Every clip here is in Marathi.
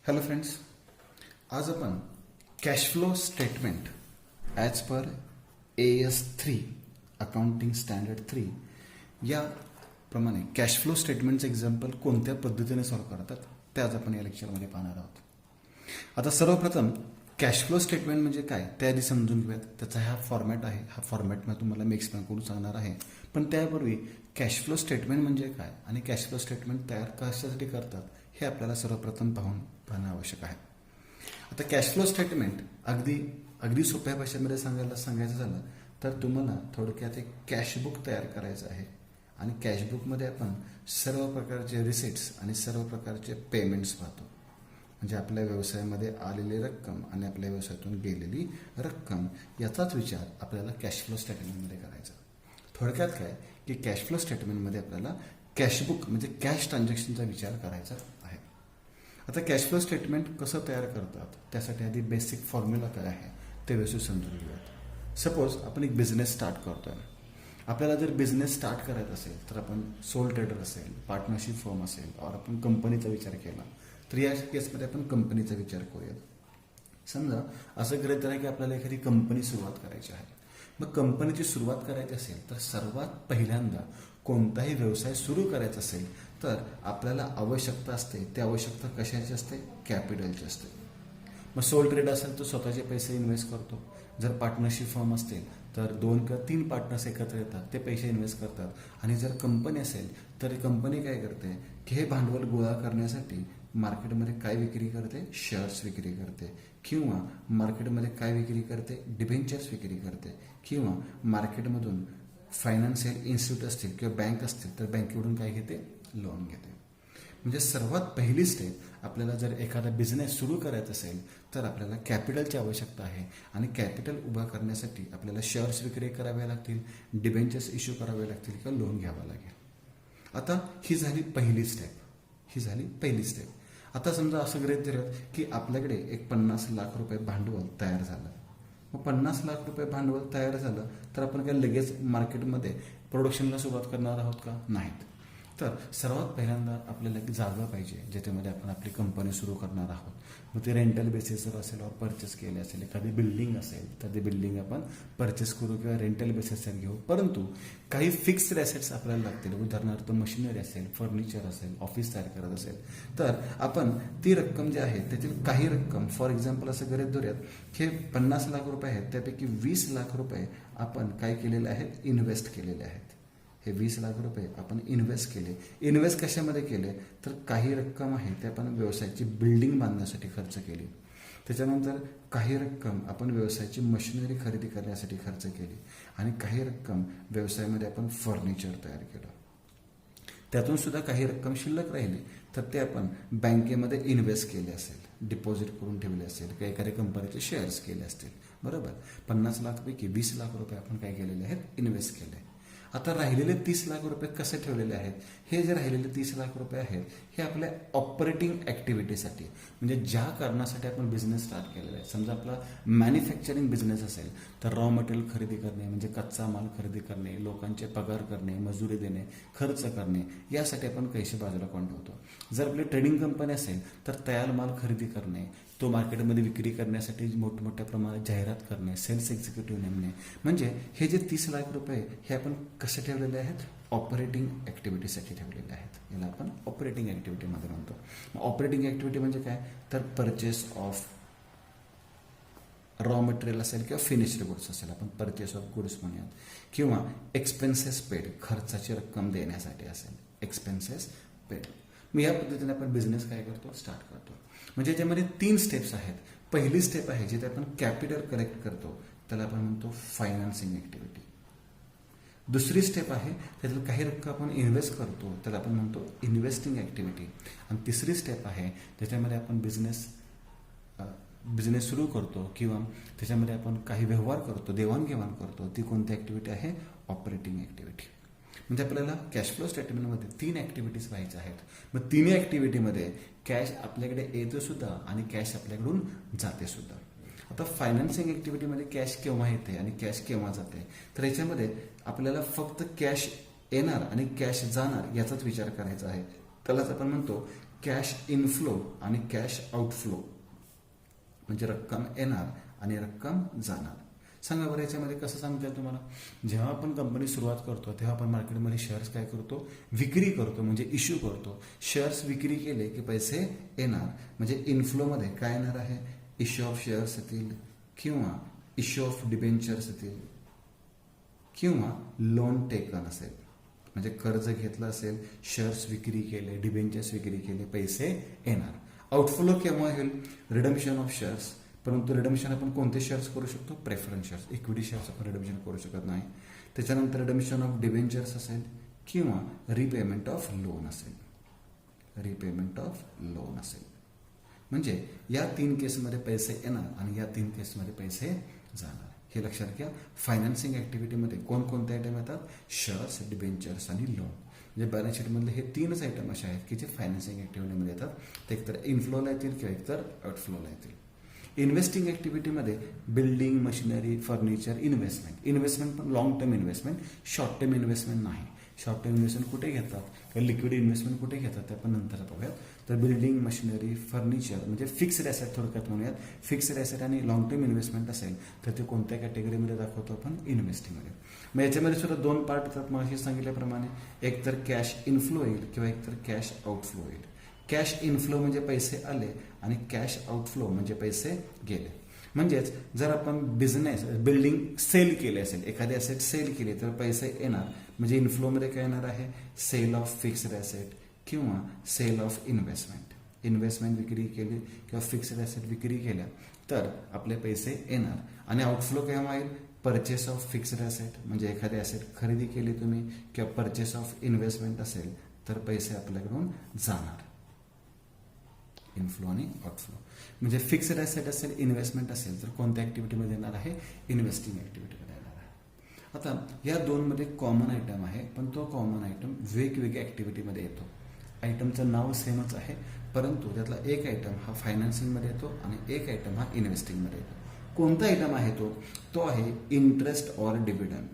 हॅलो फ्रेंड्स, आज आपण cash flow statement as per AS3 accounting standard 3 याप्रमाणे कॅश फ्लो स्टेटमेंटचं एक्झाम्पल कोणत्या पद्धतीने सॉल्व्ह करतात ते आज आपण या लेक्चरमध्ये पाहणार आहोत. आता सर्वप्रथम कॅश फ्लो स्टेटमेंट म्हणजे काय ते आधी समजून घेऊयात. त्याचा हा फॉर्मॅट आहे. हा फॉर्मॅट मी तुम्हाला मी एक्सप्लेन करून सांगणार आहे. पण त्यापूर्वी कॅश फ्लो स्टेटमेंट म्हणजे काय आणि कॅश फ्लो स्टेटमेंट तयार कशासाठी करतात हे आपल्याला सर्वप्रथम पाहणं आवश्यक आहे. आता कॅश फ्लो स्टेटमेंट अगदी सोप्या भाषेमध्ये सांगायचं झालं तर तुम्हाला थोडक्यात एक कॅशबुक तयार करायचं आहे आणि कॅशबुकमध्ये आपण सर्व प्रकारचे रिसिट्स आणि सर्व प्रकारचे पेमेंट्स पाहतो. म्हणजे आपल्या व्यवसायामध्ये आलेली रक्कम आणि आपल्या व्यवसायातून गेलेली रक्कम याचाच विचार आपल्याला कॅश फ्लो स्टेटमेंटमध्ये करायचा. थोडक्यात काय की कॅश फ्लो स्टेटमेंटमध्ये आपल्याला कॅशबुक म्हणजे कॅश ट्रान्झॅक्शनचा विचार करायचा आहे. आता कॅश फ्लो स्टेटमेंट कसं तयार करतात त्यासाठी आधी बेसिक फॉर्म्युला काय आहे ते व्यवस्थित समजून घेऊयात. सपोज आपण एक बिझनेस स्टार्ट करतोय. आपल्याला जर बिझनेस स्टार्ट करायचा असेल तर आपण सोल ट्रेडर असेल, पार्टनरशिप फर्म असेल और आपण कंपनीचा विचार केला तर या केसमध्ये आपण कंपनीचा विचार करूयात. समजा असं गृहीत धरा की आपल्याला एखादी कंपनी सुरुवात करायची आहे. मग कंपनीची सुरुवात करायची असेल तर सर्वात पहिल्यांदा कोणताही व्यवसाय सुरू करायचा असेल तर आपल्याला आवश्यकता असते. ती आवश्यकता कशाची असते? कॅपिटलची असते. मग सोल ट्रेड असेल तर स्वतःचे पैसे इन्व्हेस्ट करतो. जर पार्टनरशिप फर्म असतील तर 2 किंवा 3 पार्टनर्स एकत्र येतात, ते पैसे इन्व्हेस्ट करतात. आणि जर कंपनी असेल तर कंपनी काय करते की हे भांडवल गोळा करण्यासाठी मार्केटमध्ये काय विक्री करते? शेअर्स विक्री करते. किंवा मार्केटमध्ये काय विक्री करते? डिबेंचर्स विक्री करते. किंवा मार्केटमधून फायनान्शियल इन्स्टिट्यूट असतील किंवा बँक असतील तर बँकेकडून काय घेते? लोन घेते. म्हणजे सर्वात पहिली स्टेप आपल्याला जर एखादा बिझनेस सुरू करायचा असेल तर आपल्याला कॅपिटलची आवश्यकता आहे. आणि कॅपिटल उभा करण्यासाठी आपल्याला शेअर्स विक्री कराव्या लागतील, डिबेंचर्स इश्यू करावे लागतील किंवा लोन घ्यावं लागेल. आता ही झाली पहिली स्टेप. आता समजा असं गृहीत धरूयात की आपल्याकडे एक 50 लाख रुपये भांडवल तयार झालं. मग 50 लाख रुपये भांडवल तयार झालं तर आपण काय लगेच मार्केटमध्ये प्रोडक्शनला सुरुवात करणार आहोत का? नाहीत. तर सर्वात पहिल्यांदा आपल्याला एक जागा पाहिजे ज्याच्यामध्ये आपण आपली कंपनी सुरू करणार आहोत. मग ते रेंटल बेसिसवर असेल और परचेस केले असेल. एखादी बिल्डिंग असेल तर ती बिल्डिंग आपण परचेस करू किंवा रेंटल बेसिसवर घेऊ. परंतु काही फिक्स्ड ॲसेट्स आपल्याला लागतील. उदाहरणार्थ मशिनरी असेल, फर्निचर असेल, ऑफिस तयार करत असेल तर आपण ती रक्कम जी आहे त्यातील काही रक्कम फॉर एक्झाम्पल असं गृहीत धरूयात हे 50 लाख रुपये आहेत त्यापैकी 20 लाख रुपये आपण काय केलेले आहेत? इन्व्हेस्ट केलेले आहेत. हे 20 लाख रुपये आपण इन्व्हेस्ट केले. इन्व्हेस्ट कशामध्ये केले? तर काही रक्कम आहे ते आपण व्यवसायाची बिल्डिंग बांधण्यासाठी खर्च केली. त्याच्यानंतर काही रक्कम आपण व्यवसायाची मशिनरी खरेदी करण्यासाठी खर्च केली. आणि काही रक्कम व्यवसायामध्ये आपण फर्निचर तयार केलं. त्यातून सुद्धा काही रक्कम शिल्लक राहिली तर ते आपण बँकेमध्ये इन्व्हेस्ट केले असेल, डिपॉझिट करून ठेवले असेल किंवा एखाद्या कंपनीचे शेअर्स केले असतील. बरोबर. 50 लाखपैकी 20 लाख रुपये आपण काय केलेले आहेत? इन्व्हेस्ट केले. आता राहिलेले 30 लाख रुपये कसे ठेवलेले आहेत? हे जे राहिलेले 30 लाख रुपये आहेत हे आपल्या ऑपरेटिंग ॲक्टिव्हिटीसाठी म्हणजे ज्या कारणासाठी आपण बिझनेस स्टार्ट केलेला आहे. समजा आपला मॅन्युफॅक्चरिंग बिझनेस असेल तर रॉ मटेरियल खरेदी करणे म्हणजे कच्चा माल खरेदी करणे, लोकांचे पगार करणे, मजुरी देणे, खर्च करणे यासाठी आपण पैसे बाजूला कोण ठेवतो. जर आपली ट्रेडिंग कंपनी असेल तर तयार माल खरेदी करणे, तो मार्केटमध्ये विक्री करण्यासाठी मोठमोठ्या प्रमाणात जाहिरात करणे, सेल्स एक्झिक्युटिव्ह नेमणे. म्हणजे हे जे 30 लाख रुपये हे आपण कसे ठेवलेले आहेत? ऑपरेटिंग ॲक्टिव्हिटीसाठी ठेवलेले आहेत. याला आपण ऑपरेटिंग ॲक्टिव्हिटीमध्ये म्हणतो. ऑपरेटिंग ॲक्टिव्हिटी म्हणजे काय? तर परचेस ऑफ रॉ मटेरियल असेल किंवा फिनिश्ड गुड्स असेल आपण परचेस ऑफ गुड्स म्हणूयात. किंवा एक्सपेन्सेस पेड, खर्चाची रक्कम देण्यासाठी असेल, एक्सपेन्सेस पेड. मग या पद्धतीने आपण बिझनेस काय करतो? स्टार्ट करतो. म्हणजे त्यामध्ये 3 स्टेप्स आहेत. पहिली स्टेप आहे जिथे आपण कॅपिटल कलेक्ट करतो त्याला आपण म्हणतो फायनान्सिंग ॲक्टिव्हिटी. दुसरी स्टेप आहे त्याच्यात काही रक्कम आपण इन्व्हेस्ट करतो त्याला आपण म्हणतो इन्व्हेस्टिंग ॲक्टिव्हिटी. आणि तिसरी स्टेप आहे त्याच्यामध्ये आपण बिझनेस सुरू करतो किंवा त्याच्यामध्ये आपण काही व्यवहार करतो, देवाणघेवाण करतो. ती कोणती ॲक्टिव्हिटी आहे? Operating activity. म्हणजे आपल्याला कॅश फ्लो स्टेटमेंटमध्ये 3 ॲक्टिव्हिटीज व्हायच्या आहेत. मग तिन्ही ॲक्टिव्हिटीमध्ये कॅश आपल्याकडे येतं सुद्धा आणि कॅश आपल्याकडून जाते सुद्धा. आता फायनान्सिंग ॲक्टिव्हिटीमध्ये कॅश केव्हा येते आणि कॅश केव्हा जाते तर याच्यामध्ये आपल्याला फक्त कॅश येणार आणि कॅश जाणार याचाच विचार करायचा आहे. त्यालाच आपण म्हणतो कॅश इनफ्लो आणि कॅश आउटफ्लो म्हणजे रक्कम येणार आणि रक्कम जाणार. सांगा बरं याच्यामध्ये कसं सांगता येईल तुम्हाला. जेव्हा आपण कंपनी सुरुवात करतो तेव्हा आपण मार्केटमध्ये शेअर्स काय करतो, विक्री करतो म्हणजे इश्यू करतो. शेअर्स विक्री केले की पैसे येणार म्हणजे इनफ्लोमध्ये काय येणार आहे, इश्यू ऑफ शेअर्स येतील किंवा इश्यू ऑफ डिबेंचर्स येतील किंवा लोन टेकन असेल म्हणजे कर्ज घेतलं असेल, शेअर्स विक्री केले, डिबेंचर्स विक्री केले, पैसे येणार. आउटफ्लो केव्हा होईल, रिडम्पशन ऑफ शेअर्स. परंतु रिडम्पशन आपण कोणते शेअर्स करू शकतो, प्रेफरन्स शेअर्स, इक्विटी शेअर्स आपण रिडम्पशन करू शकत नाही. त्याच्यानंतर रिडम्पशन ऑफ डिबेंचर्स असेल किंवा रिपेमेंट ऑफ लोन असेल, रिपेमेंट ऑफ लोन असेल. म्हणजे या 3 केसमध्ये पैसे येणार आणि या 3 केसमध्ये पैसे जाणार. हे लक्षात घ्या. फायनान्सिंग ऍक्टिव्हिटीमध्ये कोणकोणते आयटम येतात, शेअर्स, डिबेंचर्स आणि लोन. म्हणजे बॅलन्स शीटमधले हे 3च आयटम असे आहेत की जे फायनान्सिंग ऍक्टिव्हिटीमध्ये येतात. ते एकतर इनफ्लोला येतील किंवा एकतर आउटफ्लोला येतील. इन्व्हेस्टिंग ऍक्टिव्हिटीमध्ये बिल्डिंग, मशिनरी, फर्निचर, इन्व्हेस्टमेंट पण long term investment, short term investment नाही. शॉर्ट टर्म इन्व्हेस्टमेंट कुठे घेतात किंवा लिक्विड इन्व्हेस्टमेंट कुठे घेतात ते आपण नंतर पाहूयात. तर बिल्डिंग, मशिनरी, फर्निचर म्हणजे फिक्स्ड ॲसेट थोडक्यात म्हणूयात. फिक्स्ड ॲसेट आणि लॉंग टर्म इन्व्हेस्टमेंट असेल तर ते कोणत्या कॅटेगरीमध्ये दाखवतो आपण, इन्व्हेस्टिंगमध्ये. मग याच्यामध्ये सुद्धा 2 पार्ट येतात मग सांगितल्याप्रमाणे. एक तर कॅश इनफ्लो येईल किंवा एकतर कॅश आउटफ्लो येईल. कॅश इनफ्लो म्हणजे पैसे आले आणि कॅश आउटफ्लो म्हणजे पैसे गेले. म्हणजेच जर आपण बिल्डिंग सेल केले असेल, एखादी ॲसेट सेल केली तर पैसे येणार म्हणजे इनफ्लोमध्ये काय येणार आहे, सेल ऑफ फिक्स्ड ॲसेट किंवा सेल ऑफ इन्व्हेस्टमेंट विक्री केली किंवा फिक्स्ड ॲसेट विक्री केल्या तर आपले पैसे येणार. आणि आउटफ्लो केव्हा येईल, परचेस ऑफ फिक्स्ड ॲसेट म्हणजे एखादी ॲसेट खरेदी केली तुम्ही किंवा परचेस ऑफ इन्व्हेस्टमेंट असेल तर पैसे आपल्याकडून जाणार. इनफ्लो आणि आउटफ्लो म्हणजे फिक्स्ड ॲसेट असेल, इन्व्हेस्टमेंट असेल तर कोणत्या ऍक्टिव्हिटीमध्ये येणार आहे, इन्व्हेस्टिंग ऍक्टिव्हिटीमध्ये येणार आहे. आता या 2 मध्ये कॉमन आयटम आहे पण तो कॉमन आयटम वेगवेगळ्या ऍक्टिव्हिटीमध्ये येतो. आयटमचं नाव सेमच आहे परंतु त्यातला एक आयटम हा फायनान्सिंगमध्ये येतो आणि एक आयटम हा इन्व्हेस्टिंगमध्ये येतो. कोणता आयटम आहे तो आहे इंटरेस्ट ऑर डिव्हिडंड.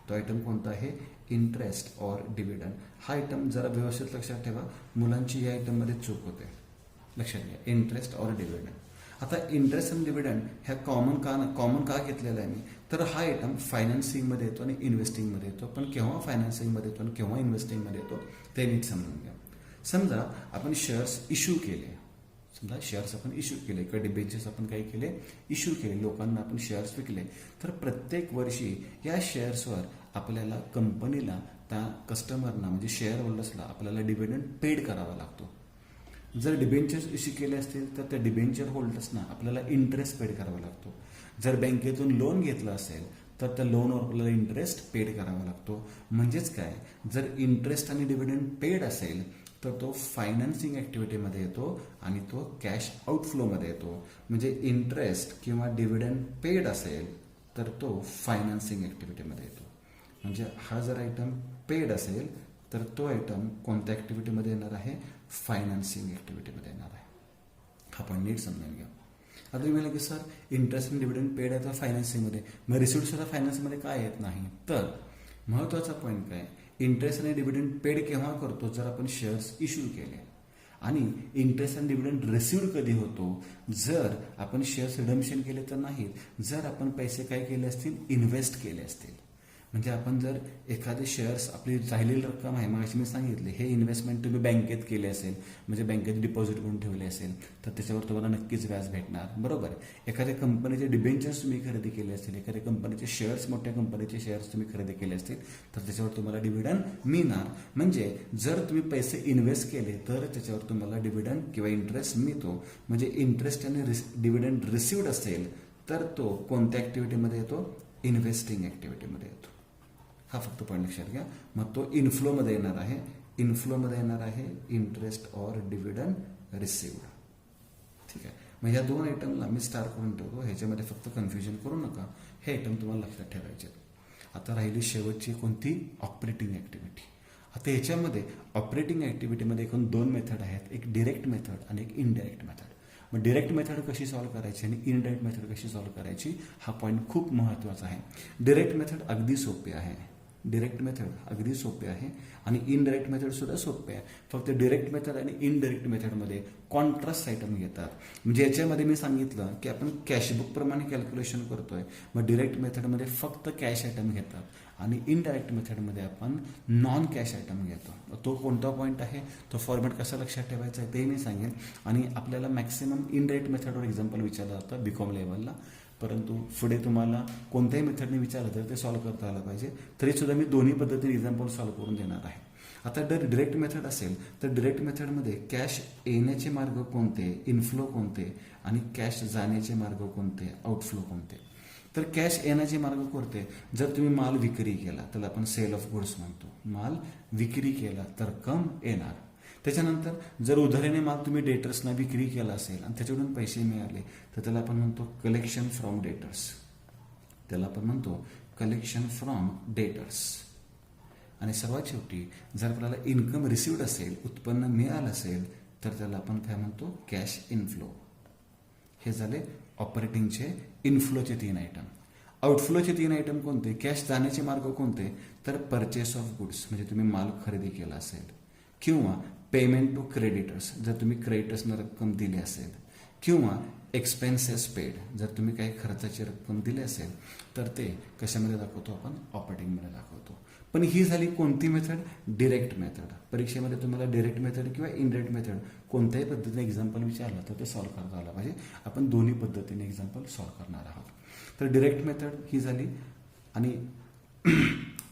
तो आयटम कोणता आहे, इंटरेस्ट ऑर डिव्हिडंड. हा आयटम जरा व्यवस्थित लक्षात ठेवा, मुलांची या आयटममध्ये चूक होते. लक्षात घ्या, इंटरेस्ट ऑर डिव्हिडंड. आता इंटरेस्ट आणि डिव्हिडंड ह्या कॉमन का घेतलेला आहे मी, तर हा आयटम फायनान्सिंगमध्ये येतो आणि इन्व्हेस्टिंगमध्ये येतो. पण केव्हा फायनान्सिंगमध्ये येतो आणि केव्हा इन्व्हेस्टिंगमध्ये येतो ते नीट समजून घ्या. समजा आपण शेअर्स इश्यू केले, किंवा डिबेंचर्स आपण काय केले, इश्यू केले, लोकांना आपण शेअर्स विकले, तर प्रत्येक वर्षी या शेअर्सवर आपल्याला कंपनीला, त्या कस्टमरना म्हणजे शेअर होल्डर्सला आपल्याला डिव्हिडंड पेड करावा लागतो. जर डिबेंचर्स इश्यू केले असतील तर त्या डिबेंचर होल्डर्सना आपल्याला इंटरेस्ट पेड करावा लागतो. जर बँकेतून लोन घेतलं असेल तर त्या लोनवर आपल्याला इंटरेस्ट पेड करावा लागतो. म्हणजेच काय, जर इंटरेस्ट आणि डिव्हिडंड पेड असेल तर तो फायनान्सिंग ऍक्टिव्हिटीमध्ये येतो आणि तो कॅश आउटफ्लोमध्ये येतो. म्हणजे इंटरेस्ट किंवा डिव्हिडंड पेड असेल तर तो फायनान्सिंग ऍक्टिव्हिटीमध्ये येतो. म्हणजे हा जर आयटम पेड असेल तर तो आयटम कोणत्या ऍक्टिव्हिटीमध्ये येणार आहे, फायनान्सिंग ऍक्टिव्हिटीमध्ये येणार आहे. हा पण नीट समजून घ्या. आता तुम्ही म्हणाल की सर इंटरेस्ट आणि डिव्हिडंड पेड आहे तर फायनान्सिंगमध्ये, मग रिसिप्ट सुद्धा फायनान्समध्ये काय येत नाही. तर महत्वाचा पॉईंट काय, इंटरेस्ट आणि डिव्हिडंड पेड केव्हा करतो, जर आपण शेअर्स इश्यू केले. आणि इंटरेस्ट आणि डिव्हिडंड रिसिव्ड कधी होतो, जर आपण शेअर्स रिडम्पशन केले तर नाही, जर आपण पैसे काय केले असतील, इन्व्हेस्ट केले असतील. म्हणजे आपण जर एखादे शेअर्स, आपली राहिलेली रक्कम आहे, मग मी सांगितले हे इन्व्हेस्टमेंट तुम्ही बँकेत केले असेल, म्हणजे बँकेत डिपॉझिट करून ठेवले असेल तर त्याच्यावर तुम्हाला नक्कीच व्याज भेटणार, बरोबर. एखाद्या कंपनीचे डिबेंचर्स तुम्ही खरेदी केले असतील, एखाद्या कंपनीचे शेअर्स, मोठ्या कंपनीचे शेअर्स तुम्ही खरेदी केले असतील तर त्याच्यावर तुम्हाला डिव्हिडंड मिळणार. म्हणजे जर तुम्ही पैसे इन्व्हेस्ट केले तर त्याच्यावर तुम्हाला डिव्हिडंड किंवा इंटरेस्ट मिळतो. म्हणजे इंटरेस्ट आणि डिव्हिडंड रिसिव्ड असेल तर तो कोणत्या ऍक्टिव्हिटीमध्ये येतो, इन्व्हेस्टिंग ऍक्टिव्हिटीमध्ये येतो. हा फक्त पॉईंट लक्षात घ्या. मग तो इनफ्लोमध्ये येणार आहे, इंटरेस्ट ऑर डिव्हिडंड रिसिव्ड. ठीक आहे. मग ह्या 2 आयटमला मी स्टार करून ठेवतो, ह्याच्यामध्ये फक्त कन्फ्युजन करू नका, हे आयटम तुम्हाला लक्षात ठेवायचे. आता राहिली शेवटची कोणती, ऑपरेटिंग ऍक्टिव्हिटी. आता ह्याच्यामध्ये ऑपरेटिंग ऍक्टिव्हिटीमध्ये एकूण 2 मेथड आहेत, एक डिरेक्ट मेथड आणि एक इनडायरेक्ट मेथड. मग डिरेक्ट मेथड कशी सॉल्व्ह करायची आणि इनडायरेक्ट मेथड कशी सॉल्व्ह करायची, हा पॉईंट खूप महत्त्वाचा आहे. डिरेक्ट मेथड अगदी सोपी आहे. डिरेक्ट मेथड अगदी सोपे आहे आणि इनडायरेक्ट मेथड सुद्धा सोपे आहे. फक्त डिरेक्ट मेथड आणि इनडायरेक्ट मेथडमध्ये कॉन्ट्रास्ट आयटम घेतात. म्हणजे याच्यामध्ये मी सांगितलं की आपण कॅशबुक प्रमाणे कॅल्क्युलेशन करतोय, मग डिरेक्ट मेथडमध्ये फक्त कॅश आयटम घेतात आणि इनडायरेक्ट मेथडमध्ये आपण नॉन कॅश आयटम घेतो. तो कोणता पॉईंट आहे, तो फॉर्मॅट कसा लक्षात ठेवायचा आहे ते मी सांगेन. आणि आपल्याला मॅक्सिमम इनडायरेक्ट मेथडवर एक्झाम्पल विचारलं जातं बीकॉम लेवलला, परंतु पुढे तुम्हाला कोणत्याही मेथडने विचारलं तर ते सॉल्व्ह करता आलं पाहिजे. तरीसुद्धा मी दोन्ही पद्धतीने एक्झाम्पल सॉल्व्ह करून देणार आहे. आता जर डिरेक्ट मेथड असेल तर डिरेक्ट मेथडमध्ये कॅश येण्याचे मार्ग कोणते, इनफ्लो कोणते आणि कॅश जाण्याचे मार्ग कोणते, आउटफ्लो कोणते. तर कॅश येण्याचे मार्ग कोणते, जर तुम्ही माल विक्री केला त्याला आपण सेल ऑफ गुड्स म्हणतो. माल विक्री केला तर रक्कम येणार. त्याच्यानंतर जर उधारीने माल तुम्ही डेटर्सना विक्री केला असेल आणि त्याच्याकडून पैसे मिळाले तर त्याला आपण म्हणतो कलेक्शन फ्रॉम डेटर्स. त्याला आपण म्हणतो कलेक्शन फ्रॉम डेटर्स. आणि सर्वात शेवटी जर आपल्याला इन्कम रिसिव्ड असेल, उत्पन्न मिळालं असेल तर त्याला आपण काय म्हणतो, कॅश इनफ्लो. हे झाले ऑपरेटिंगचे इनफ्लोचे 3 आयटम. आउटफ्लोचे 3 आयटम कोणते, कॅश जाण्याचे मार्ग कोणते, तर परचेस ऑफ गुड्स म्हणजे तुम्ही माल खरेदी केला असेल, किंवा पेमेंट टू क्रेडिटर्स जर तुम्ही क्रेडिटर्सना रक्कम दिली असेल, किंवा एक्सपेन्सेस पेड जर तुम्ही काही खर्चाची रक्कम दिली असेल तर ते कशामध्ये दाखवतो आपण, ऑपरेटिंगमध्ये दाखवतो. पण ही झाली कोणती मेथड, डिरेक्ट मेथड. परीक्षेमध्ये तुम्हाला डिरेक्ट मेथड किंवा इनडायरेक्ट मेथड कोणत्याही पद्धतीने एक्झाम्पल विचारलं तर ते सॉल्व्ह करता आलं पाहिजे. आपण दोन्ही पद्धतीने एक्झाम्पल सॉल्व्ह करणार आहोत. तर डिरेक्ट मेथड ही झाली आणि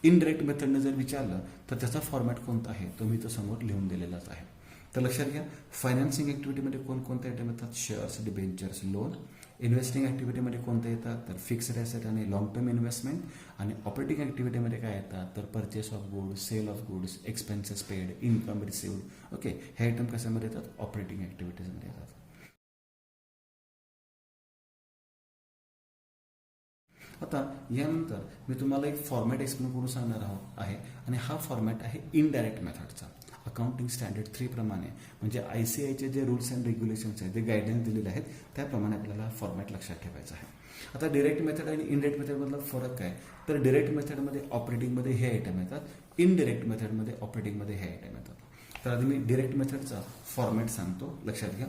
इनडायरेक्ट मेथडने जर विचारलं तर त्याचा फॉर्मॅट कोणता आहे तो मी तो समोर लिहून दिलेलाच आहे. तर लक्षात घ्या, फायनान्सिंग ऍक्टिव्हिटीमध्ये कोणकोणते आयटम येतात, शेअर्स, डिबेंचर्स, लोन. इन्व्हेस्टिंग ऍक्टिव्हिटीमध्ये कोणते येतात, तर फिक्स्ड ॲसेट आणि लॉंग टर्म इन्व्हेस्टमेंट. आणि ऑपरेटिंग ऍक्टिव्हिटीमध्ये काय येतात, तर purchase of goods, sale of goods, expenses paid, income received. Okay, हे आयटम कशामध्ये येतात, ऑपरेटिंग ऍक्टिव्हिटीजमध्ये येतात. आता यानंतर मी तुम्हाला एक फॉर्मॅट एक्सप्लेन करून सांगणार आहे आणि हा फॉर्मॅट आहे इनडायरेक्ट मेथडचा. अकाउंटिंग स्टँडर्ड 3 प्रमाणे म्हणजे ICAIचे जे रूल्स अँड रेग्युलेशन्स आहेत, जे गायडलाईन्स दिलेले आहेत त्याप्रमाणे आपल्याला फॉर्मॅट लक्षात ठेवायचा आहे. आता डिरेक्ट मेथड आणि इनडायरेक्ट मेथडमधला फरक काय, तर डिरेक्ट मेथडमध्ये ऑपरेटिंगमध्ये हे आयटम येतात, इनडिरेक्ट मेथडमध्ये ऑपरेटिंगमध्ये हे आयटम येतात. तर आधी मी डिरेक्ट मेथडचा फॉर्मॅट सांगतो, लक्षात घ्या.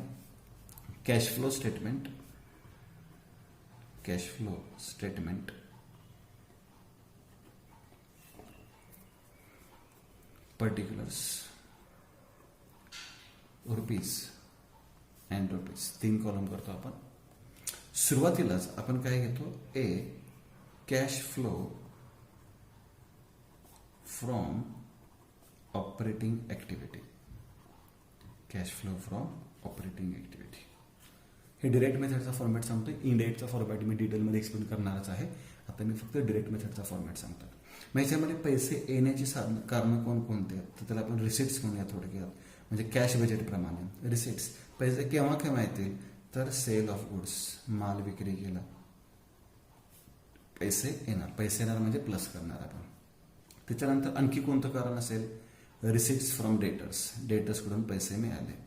Cash flow statement, cash flow statement, particulars, rupees and rupees, 3 column करतो आपण. सुरुवातीलाच आपण काय घेतो, A cash flow from operating activity. Cash flow from operating activity हे डिरेक्ट मेथडचा फॉर्मॅट सांगतोय. इनडायरेक्टचा फॉर्मॅट मी डिटेलमध्ये एक्सप्लेन करणारच आहे. आता मी फक्त डिरेक्ट मेथडचा फॉर्मॅट सांगतो. मग याच्यामध्ये पैसे येण्याची कारणं कोणकोणते आहेत, तर त्याला आपण रिसिट्स म्हणूया थोडक्यात. म्हणजे कॅश बजेट प्रमाणे रिसिट्स, पैसे केव्हा केव्हा येतील, तर सेल ऑफ गुड्स, माल विक्री केला पैसे येणार. पैसे येणार म्हणजे प्लस करणार आपण. त्याच्यानंतर आणखी कोणतं कारण असेल, रिसिट्स फ्रॉम डेटर्स, डेटर्सकडून पैसे मिळाले.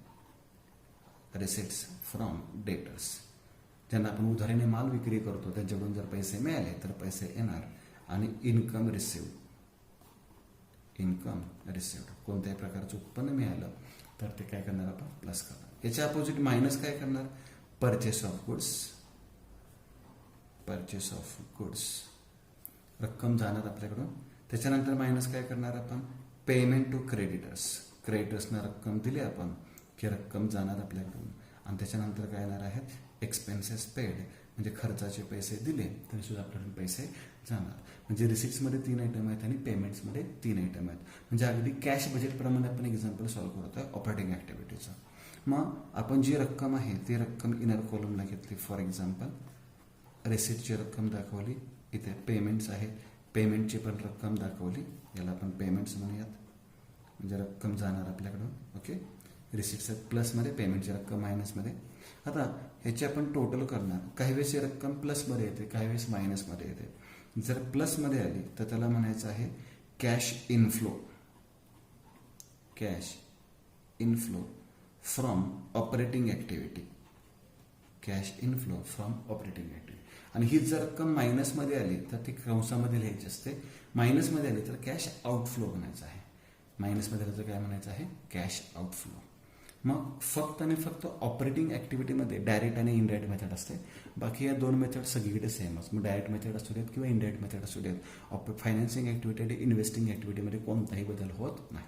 रिसिट्स फ्रॉम डेटर्स, ज्यांना आपण उधारीने माल विक्री करतो त्यांच्याकडून जर पैसे मिळाले तर पैसे येणार. आणि इन्कम रिसिव्ड, इन्कम रिसिव्ड कोणत्याही प्रकारचं उत्पन्न मिळालं तर ते काय करणार आपण, प्लस करणार. याच्या अपोजिट मायनस काय करणार, purchase of goods, purchase of goods रक्कम जाणार आपल्याकडून. त्याच्यानंतर मायनस काय करणार आपण, पेमेंट टू क्रेडिटर्स, क्रेडिटर्सना रक्कम दिली आपण की रक्कम जाणार आपल्याकडून. आणि त्याच्यानंतर काय येणार आहेत, एक्सपेन्सेस पेड म्हणजे खर्चाचे पैसे दिले तरी सुद्धा आपल्याकडून पैसे जाणार. म्हणजे रिसिट्समध्ये 3 आयटम आहेत आणि पेमेंट्समध्ये 3 आयटम आहेत. म्हणजे अगदी कॅश बजेटप्रमाणे आपण एक्झाम्पल सॉल्व्ह करत आहे ऑपरेटिंग ऍक्टिव्हिटीचं. मग आपण जी रक्कम आहे ती रक्कम इनर कॉलमला घेतली. फॉर एक्झाम्पल रिसिटची रक्कम दाखवली, इथे पेमेंट्स आहे, पेमेंटची पण रक्कम दाखवली, याला आपण पेमेंट्स म्हणूयात. म्हणजे रक्कम जाणार आपल्याकडून. ओके, रिसिट्स प्लसमध्ये, पेमेंटची रक्कम मायनसमध्ये. आता ह्याची आपण टोटल करणार. काही वेळेस ही रक्कम प्लसमध्ये येते, काही वेळेस मायनसमध्ये येते. जर प्लसमध्ये आली तर त्याला म्हणायचं आहे cash inflow, cash inflow from operating activity, cash inflow from operating activity. आणि हीच जर रक्कम मायनसमध्ये आली तर ती कंसामध्ये लिहायची असते. मायनसमध्ये आली तर कॅश आउटफ्लो म्हणायचं आहे. मायनसमध्ये आलं तर काय म्हणायचं आहे? Cash outflow. मग फक्त आणि फक्त ऑपरेटिंग ॲक्टिव्हिटीमध्ये डायरेक्ट आणि इनडायरेक्ट मेथड असते. बाकी या दोन मेथड सगळीकडे सेमच. मग डायरेक्ट मेथड असू देत किंवा इनडायरेक्ट मेथड असू देत, फायनान्सिंग ॲक्टिव्हिटी आणि इन्व्हेस्टिंग ॲक्टिव्हिटीमध्ये कोणताही बदल होत नाही.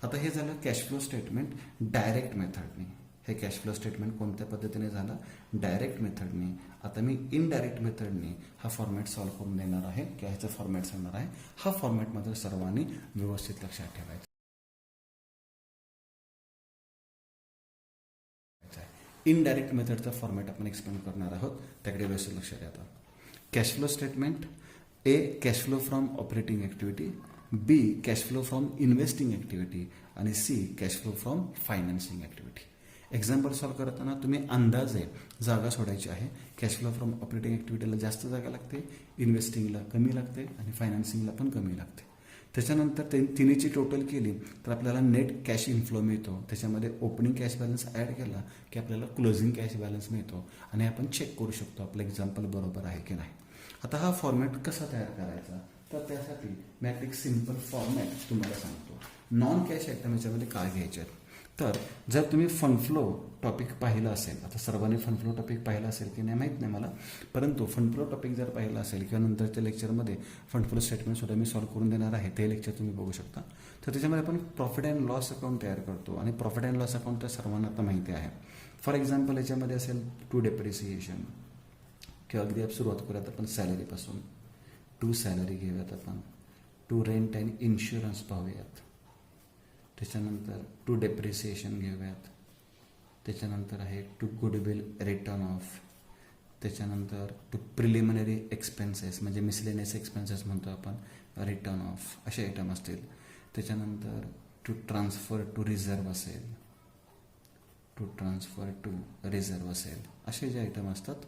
आता हे झालं कॅश फ्लो स्टेटमेंट डायरेक्ट मेथडने. हे कॅश फ्लो स्टेटमेंट कोणत्या पद्धतीने झालं? डायरेक्ट मेथडने. आता मी इनडायरेक्ट मेथडने हा फॉर्मॅट सॉल्व्ह करून देणार आहे किंवा ह्याचा फॉर्मॅट सांगणार आहे. हा फॉर्मॅटमध्ये सर्वांनी व्यवस्थित लक्षात ठेवायचं. इनडायरेक्ट मेथडचा फॉर्मॅट आपण एक्सप्लेन करणार आहोत, त्याकडे व्यवस्थित लक्ष द्या. Cash flow statement: A, cash flow from operating activity, B, cash flow from investing activity आणि C, cash flow from financing activity. Example solve करताना तुम्ही अंदाजे जागा सोडायची आहे. कॅश फ्लो फ्रॉम ऑपरेटिंग ॲक्टिव्हिटीला जास्त जागा लागते, इन्व्हेस्टिंगला कमी लागते आणि फायनान्सिंगला पण कमी लागते. त्याच्यानंतर तिन्हीची टोटल केली तर आपल्याला नेट कॅश इन्फ्लो मिळतो. त्याच्यामध्ये ओपनिंग कॅश बॅलन्स ॲड केला की आपल्याला क्लोजिंग कॅश बॅलन्स मिळतो आणि आपण चेक करू शकतो आपलं एक्झाम्पल बरोबर आहे की नाही. आता हा फॉर्मॅट कसा तयार करायचा, तर त्यासाठी मी एक सिम्पल फॉर्मॅट तुम्हाला सांगतो. नॉन कॅश आयटम याच्यामध्ये काय घ्यायचे आहेत, तर जर तुम्ही फंड फ्लो टॉपिक पाहिलं असेल, आता सर्वांनी फंड फ्लो टॉपिक पाहिला असेल की नाही माहीत नाही मला, परंतु फंड फ्लो टॉपिक जर पाहिलं असेल किंवा नंतरच्या लेक्चरमध्ये फंड फ्लो स्टेटमेंटसुद्धा मी सॉल्व्ह करून देणार आहे, ते लेक्चर तुम्ही बघू शकता. तर त्याच्यामध्ये आपण प्रॉफिट अँड लॉस अकाउंट तयार करतो आणि प्रॉफिट अँड लॉस अकाउंट तर सर्वांना आता माहिती आहे. फॉर एक्झाम्पल याच्यामध्ये असेल टू डेप्रिसिएशन किंवा अगदी आप सुरुवात करूयात आपण सॅलरीपासून. टू सॅलरी घेऊयात आपण, टू रेंट अँड इन्शुरन्स पाहूयात, त्याच्यानंतर टू डेप्रिसिएशन घेऊयात, त्याच्यानंतर आहे टू गुडविल रिटर्न ऑफ, त्याच्यानंतर टू प्रिलिमिनरी एक्सपेन्सेस म्हणजे मिसलेनियस एक्सपेन्सेस म्हणतो आपण, रिटर्न ऑफ असे आयटम असतील. त्याच्यानंतर टू ट्रान्सफर टू रिझर्व असेल, टू ट्रान्सफर टू रिझर्व असेल, असे जे आयटम असतात.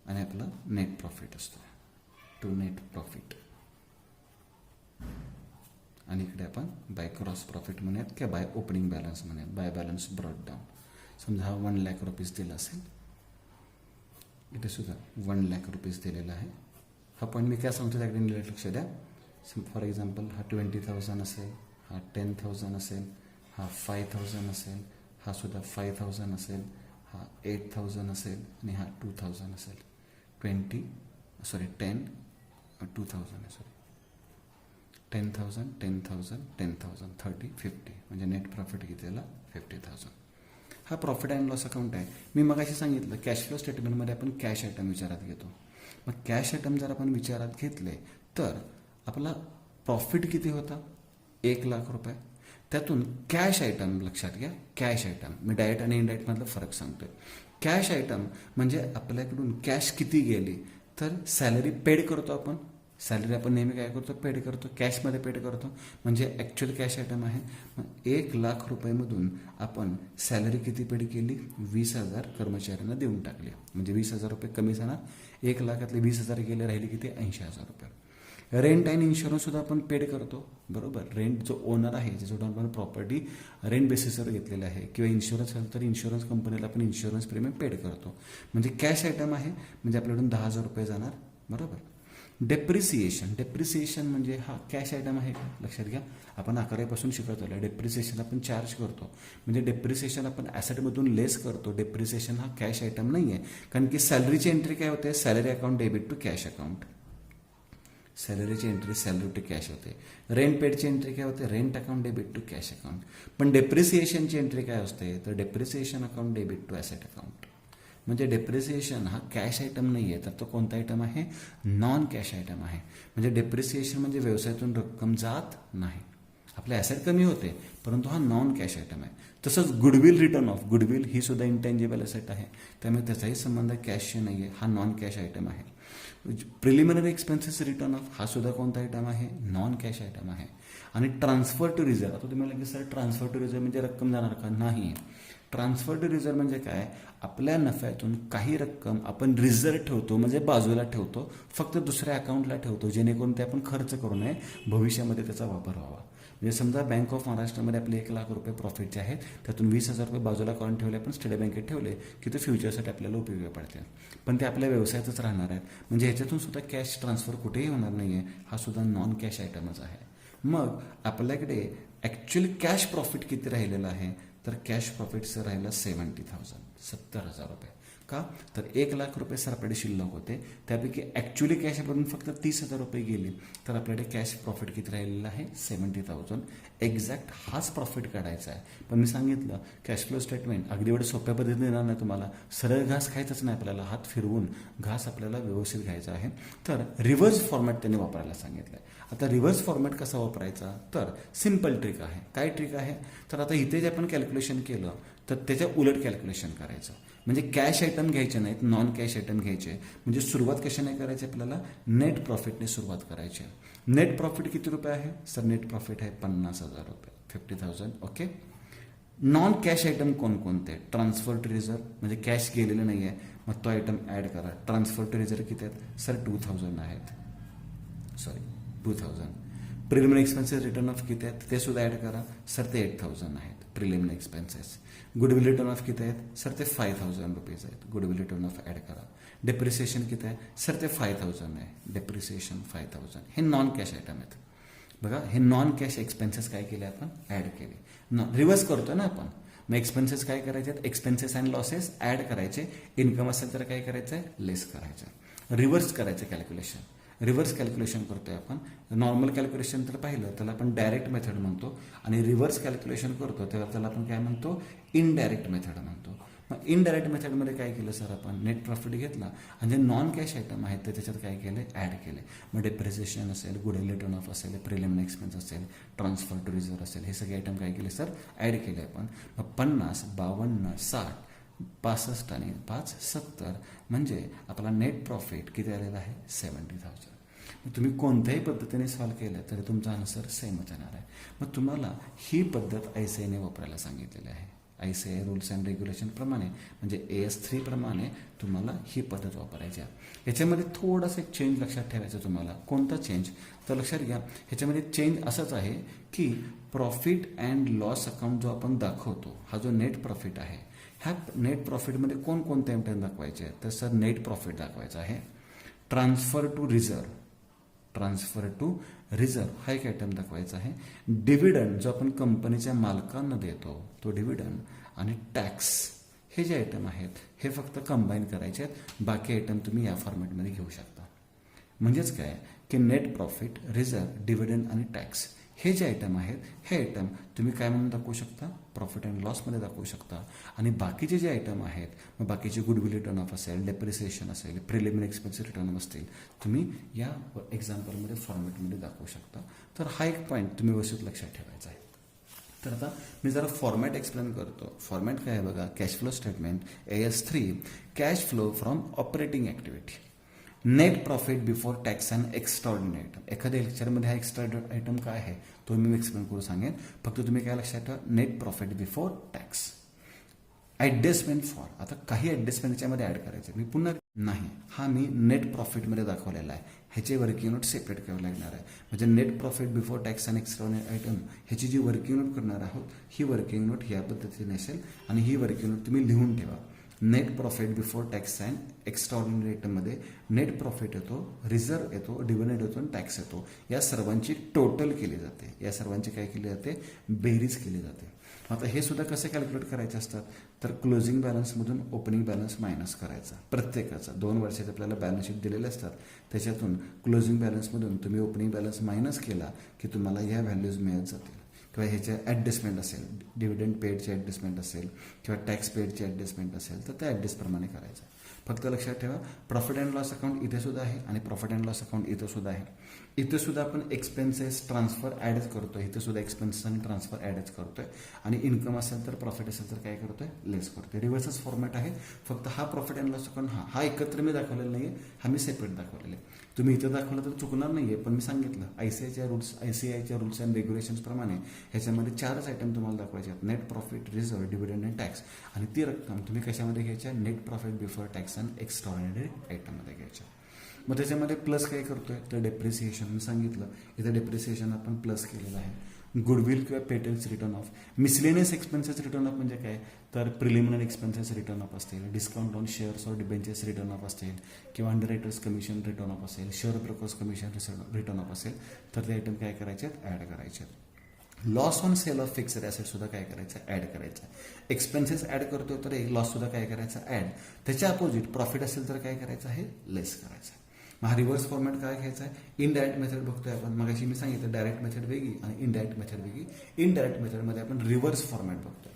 आणि आपलं नेट प्रॉफिट असतो, टू नेट प्रॉफिट. आणि इकडे आपण बाय क्रॉस प्रॉफिट म्हणूयात किंवा बाय ओपनिंग बॅलन्स म्हणूयात, बाय बॅलन्स ब्रॉड डाऊन. समजा हा 1 लाख रुपीज दिला असेल, इथे सुद्धा 1 लाख रुपीज दिलेला आहे. हा पॉईंट मी काय सांगतो त्याकडे नीट लक्ष द्या. फॉर एक्झाम्पल हा 20,000 असेल, हा 10,000 असेल, हा 5,000 असेल, हा सुद्धा 5,000 असेल, हा 8,000 असेल आणि हा 2,000 असेल. 10,000 सॉरी 10,000 10,000 10,000 30 50 म्हणजे नेट प्रॉफिट किती आला? 50,000. हा प्रॉफिट अँड लॉस अकाउंट आहे. मी मगाशी सांगितलं कॅश फ्लो स्टेटमेंटमध्ये आपण कॅश आयटम विचारात घेतो. मग कॅश आयटम जर आपण विचारात घेतले तर आपला प्रॉफिट किती होता? 1 लाख रुपये. त्यातून कॅश आयटम लक्षात घ्या, कॅश आयटम मी डायरेक्ट आणि इनडायरेक्ट मधला फरक सांगतोय. कॅश आयटम म्हणजे आपल्याकडून कॅश किती गेली, तर सॅलरी पेड करतो आपण. सॅलरी आपण नेहमी काय करतो? पेड करतो, कॅशमध्ये पेड करतो, म्हणजे ॲक्च्युअल कॅश आयटम आहे. मग 1 लाख रुपयेमधून आपण सॅलरी किती पेड केली? 20,000 कर्मचाऱ्यांना देऊन टाकले, म्हणजे 20,000 रुपये कमी जाणार. 1 लाखातले 20,000 गेले, राहिले किती? 80,000 रुपये. रेंट अँड इन्शुरन्स सुद्धा आपण पेड करतो, बरोबर. रेंट जो ओनर आहे, ज्याच्याकडून आपण प्रॉपर्टी रेंट बेसिसवर घेतलेलं आहे किंवा इन्शुरन्स असेल तर इन्शुरन्स कंपनीला आपण इन्शुरन्स प्रीमियम पेड करतो, म्हणजे कॅश आयटम आहे. म्हणजे आपल्याकडून 10,000 रुपये जाणार, बरोबर. डेप्रिसिएशन म्हणजे हा कॅश आयटम आहे का? लक्षात घ्या, आपण 11वीपासून शिकत आलो. डेप्रिसिएशन आपण चार्ज करतो, म्हणजे डेप्रिसिएशन आपण ॲसेटमधून लेस करतो. डेप्रिसिएशन हा कॅश आयटम नाही आहे, कारण की सॅलरीची एंट्री काय होते? Salary account debit to cash account. सॅलरीची एंट्री सॅलरी टू कॅश होते. रेंट पेडची एंट्री काय होते? Rent account debit to cash account. पण डेप्रिसिएशनची एंट्री काय असते? तर depreciation account debit to asset account. म्हणजे डेप्रिसिएशन हा कॅश आयटम नाही आहे, तर तो कोणता आयटम आहे? नॉन कॅश आयटम आहे. म्हणजे डेप्रिसिएशन म्हणजे व्यवसायातून रक्कम जात नाही, आपले ॲसेट कमी होते, परंतु हा नॉन कॅश आयटम आहे. तसंच गुडविल रिटर्न ऑफ, गुडविल ही सुद्धा इंटेंजिबल ॲसेट आहे, त्यामुळे त्याचाही संबंध कॅशशी नाही आहे, हा नॉन कॅश आयटम आहे. प्रिलिमिनरी एक्सपेन्सेस रिटर्न ऑफ हा सुद्धा कोणता आयटम आहे? नॉन कॅश आयटम आहे. आणि ट्रान्सफर टू रिझर्व, आता तुम्ही लगेच सर ट्रान्सफर टू रिझर्व म्हणजे रक्कम जाणार का? नाही. ट्रान्सफर टू रिझर्व म्हणजे काय? आपल्या नफ्यातून काही रक्कम आपण रिझर्व ठेवतो, म्हणजे बाजूला ठेवतो, फक्त दुसऱ्या अकाउंटला ठेवतो, जेणेकरून ते आपण खर्च करू नये, भविष्यामध्ये त्याचा वापर व्हावा. म्हणजे समजा बँक ऑफ महाराष्ट्रामध्ये आपले 1,00,000 रुपये प्रॉफिटचे आहेत, त्यातून 20,000 रुपये बाजूला काढून ठेवले, आपण स्टेट बँकेत ठेवले की ते फ्युचरसाठी आपल्याला उपयोगी पडते. पण ते आपल्या व्यवसायातच राहणार आहेत, म्हणजे ह्याच्यातून सुद्धा कॅश ट्रान्सफर कुठेही होणार नाही आहे. हा सुद्धा नॉन कॅश आयटमच आहे. मग आपल्याकडे ॲक्च्युअली कॅश प्रॉफिट किती राहिलेलं आहे, तर कॅश प्रॉफिटचं राहिलं 70,000, 70,000 रुपये. का तर 1,00,000 रुपये सर आपल्याकडे शिल्लक होते, त्यापैकी ॲक्च्युली कॅशमधून फक्त 30,000 रुपये गेले, तर आपल्याकडे कॅश प्रॉफिट किती राहिलेलं आहे, 70,000. एक्झॅक्ट हाच प्रॉफिट काढायचा आहे. पण मी सांगितलं कॅश फ्लो स्टेटमेंट अगदी एवढं सोप्या पद्धतीने येणार नाही तुम्हाला. सरळ घास खायचंच नाही आपल्याला, हात फिरवून घास आपल्याला व्यवस्थित घ्यायचा आहे. तर रिव्हर्स फॉर्मॅट त्यांनी वापरायला सांगितलं आहे. आता रिव्हर्स फॉर्मॅट कसा वापरायचा, तर सिम्पल ट्रिक आहे. काय ट्रिक आहे, तर आता इथे जे आपण कॅल्क्युलेशन केलं तर त्याच्या उलट कॅल्क्युलेशन करायचं. म्हणजे कॅश आयटम घ्यायचे नाहीत, नॉन कॅश आयटम घ्यायचे. म्हणजे सुरुवात कशाने करायची, आपल्याला नेट प्रॉफिटने सुरुवात करायची. नेट प्रॉफिट किती रुपये आहे, सर नेट प्रॉफिट आहे 50,000 रुपये, 50,000. ओके. नॉन कॅश आयटम कोणकोणते, ट्रान्सफर टू रिझर्व, म्हणजे कॅश गेलेलं नाही आहे, मग तो आयटम ॲड करा. ट्रान्सफर टू रिझर्व किती आहेत, सर 2,000 आहेत, sorry 2,000. Preliminary expenses written of किती आहेत, ते सुद्धा ॲड करा, सर ते 8,000 आहेत preliminary expenses. Goodwill return of किती आहेत, सर ते 5,000 रुपीज आहेत, गुडविल रिटर्न ऑफ ॲड करा. डेप्रिसिएशन किती आहे, सर ते 5,000 आहे, डेप्रिसिएशन 5,000. हे नॉन कॅश आयटम आहेत. बघा, हे नॉन कॅश एक्सपेन्सेस काय केले आपण, ॲड केले. रिव्हर्स करतो ना आपण, मग एक्सपेन्सेस काय करायचे आहेत, एक्सपेन्सेस अँड लॉसेस ॲड करायचे. इन्कम असेल तर काय करायचं आहे, लेस करायचं. रिव्हर्स करायचं कॅल्क्युलेशन. रिव्हर्स कॅल्क्युलेशन करतोय आपण. नॉर्मल कॅल्क्युलेशन तर पाहिलं त्याला आपण डायरेक्ट मेथड म्हणतो, आणि रिव्हर्स कॅल्क्युलेशन करतो तेव्हा त्याला आपण काय म्हणतो, इनडायरेक्ट मेथड म्हणतो. मग इनडायरेक्ट मेथडमध्ये काय केलं सर, आपण नेट प्रॉफिट घेतला आणि जे नॉन कॅश आयटम आहेत ते त्याच्यात काय केले, ॲड केले. मग डेप्रिसिएशन असेल, गुडविल रिटर्न ऑफ असेल, प्रिलिमिनरी एक्सपेन्स असेल, ट्रान्सफर टू रिझर्व असेल, हे सगळे आयटम काय केले सर, ॲड केले आपण. मग 50, 52, 60, 65 आणि 5, 70, म्हणजे आपला नेट प्रॉफिट किती आलेला आहे, 70,000. तुम्ही कोणत्याही पद्धतीने सॉल्व्ह केलं तरी तुमचा आन्सर सेमच येणार आहे. मग तुम्हाला ही पद्धत ICAI वापरायला सांगितलेली आहे. ICAI रूल्स अँड रेग्युलेशन प्रमाणे, म्हणजे AS3 प्रमाणे तुम्हाला ही पद्धत वापरायची आहे. ह्याच्यामध्ये थोडासा एक चेंज लक्षात ठेवायचं तुम्हाला. कोणता चेंज, तर लक्षात घ्या, ह्याच्यामध्ये चेंज असंच आहे की प्रॉफिट अँड लॉस अकाउंट जो आपण दाखवतो, हा जो नेट प्रॉफिट आहे, ह्या नेट प्रॉफिटमध्ये कोणकोणते आयटम दाखवायचे आहेत, तर सर नेट प्रॉफिट दाखवायचं आहे. Transfer to reserve, transfer to reserve हा एक आयटम दाखवायचा आहे. डिव्हिडंड जो आपण कंपनीच्या मालकांना देतो तो डिव्हिडंड, आणि टॅक्स, हे जे आयटम आहेत हे फक्त कंबाईन करायचे आहेत. बाकी आयटम तुम्ही या फॉर्मॅटमध्ये घेऊ शकता. म्हणजेच काय की नेट प्रॉफिट, रिझर्व, डिव्हिडंड आणि टॅक्स हे जे आयटम आहेत हे आयटम तुम्ही काय म्हणून दाखवू शकता, प्रॉफिट अँड लॉसमध्ये दाखवू शकता. आणि बाकीचे जे आयटम आहेत, मग बाकीचे गुडविल रिटर्न ऑफ असेल, डेप्रिसिएशन असेल, प्रिलिमिनरी एक्सपेन्स रिटर्न असतील, तुम्ही या एक्झाम्पलमध्ये फॉर्मॅटमध्ये दाखवू शकता. तर हा एक पॉईंट तुम्ही व्यवस्थित लक्षात ठेवायचा आहे. तर आता मी जरा फॉर्मॅट एक्सप्लेन करतो. फॉर्मॅट काय आहे बघा, cash flow statement AS3, cash flow from operating activity, net profit before tax and extraordinary item. एखाद्या लेक्चरमध्ये हा एक्स्ट्रा आयटम काय आहे तो मी एक्सप्लेन करून सांगेन. फक्त तुम्ही काय लक्षात ठेवा, net profit before tax. Adjustment for, आता काही ॲडजस्टमेंट याच्यामध्ये ॲड करायचे, मी पुन्हा नाही, हा मी नेट प्रॉफिटमध्ये दाखवलेला आहे. ह्याचे वर्किंग नोट सेपरेट करावं लागणार आहे. म्हणजे net profit before tax and extraordinary item ह्याची जी वर्किंग नोट करणार आहोत, ही वर्किंग नोट या पद्धतीने असेल, आणि ही वर्किंग नोट तुम्ही लिहून ठेवा. Net profit before tax and extraordinary आयटममध्ये नेट प्रॉफिट येतो, रिझर्व येतो, डिव्हिडंड येतो आणि टॅक्स येतो. या सर्वांची टोटल केली जाते, या सर्वांची काय केली जाते, बेरीज केली जाते. आता हे सुद्धा कसे कॅल्क्युलेट करायचे असतात, तर क्लोजिंग बॅलन्समधून ओपनिंग बॅलन्स मायनस करायचा. प्रत्येकाचा 2 वर्षाचे आपल्याला बॅलन्स शीट दिलेले असतात, त्याच्यातून क्लोजिंग बॅलन्समधून तुम्ही ओपनिंग बॅलन्स मायनस केला की तुम्हाला ह्या व्हॅल्यूज मिळत जातील. किंवा ह्याच्या ॲडजस्टमेंट असेल, डिव्हिडंड पेडची ॲडजस्टमेंट असेल किंवा टॅक्स पेडची ॲडजस्टमेंट असेल, तर त्या ॲडजस्टप्रमाणे करायचं. फक्त लक्षात ठेवा, प्रॉफिट अँड लॉस अकाउंट इथे सुद्धा आहे आणि प्रॉफिट अँड लॉस अकाउंट इथं सुद्धा आहे. इथं सुद्धा आपण एक्सपेन्सेस ट्रान्सफर ॲडच करतोय, इथं सुद्धा एक्सपेन्सेस आणि ट्रान्सफर ॲडच करतोय. आणि इन्कम असेल तर, प्रॉफिट असेल तर काय करतोय, लेस करतोय. रिव्हर्सच फॉर्मॅट आहे. फक्त हा प्रॉफिट अँड लॉस अकाउंट हा एकत्र मी दाखवलेला नाही आहे, हा मी सेपरेट दाखवलेला आहे. तुम्ही इथं दाखवलं तर चुकणार नाही आहे, पण मी सांगितलं ICAIच्या रूल्स अँड रेग्युलेशन्स प्रमाणे ह्याच्यामध्ये 4च आयटम तुम्हाला दाखवायचे आहेत, नेट प्रॉफिट, रिझर्व, डिव्हिडंड आणि टॅक्स. आणि ती रक्कम तुम्ही कशामध्ये घ्यायच्या, net profit before tax and extraordinary आयटममध्ये घ्यायच्या. मग त्याच्यामध्ये प्लस काय करतोय, तर डेप्रिसिएशन मी सांगितलं, इथं डेप्रिसिएशन आपण प्लस केलेलं आहे. गुडविल किंवा patents written off. Miscellaneous expenses written off म्हणजे काय, तर प्रिलिमिनरी एक्सपेन्सेस रिटर्न ऑफ असतील, डिस्काउंट ऑन शेअर्स और डिबेंचर्स रिटर्न ऑफ असतील, किंवा अंडररायटर्स कमिशन रिटर्न ऑफ असेल, share brokers commission written off असेल, तर ते आयटम काय करायचे आहेत, ॲड करायचे आहेत. Loss on sale of fixed asset सुद्धा काय करायचं, ॲड करायचं. एक्सपेन्सेस ॲड करतोय तर एक लॉस सुद्धा काय करायचा, ॲड. त्याच्या अपोजिट प्रॉफिट असेल तर काय करायचं आहे, लेस करायचं. मग हा रिव्हर्स फॉर्मॅट काय घ्यायचा आहे, इनडायरेक्ट मेथड बघतोय आपण. मगाशी मी सांगितलं डायरेक्ट मेथड वेगळी आणि इनडायरेक्ट मेथड वेगळी. इनडायरेक्ट मेथडमध्ये आपण रिव्हर्स फॉर्मॅट बघतोय.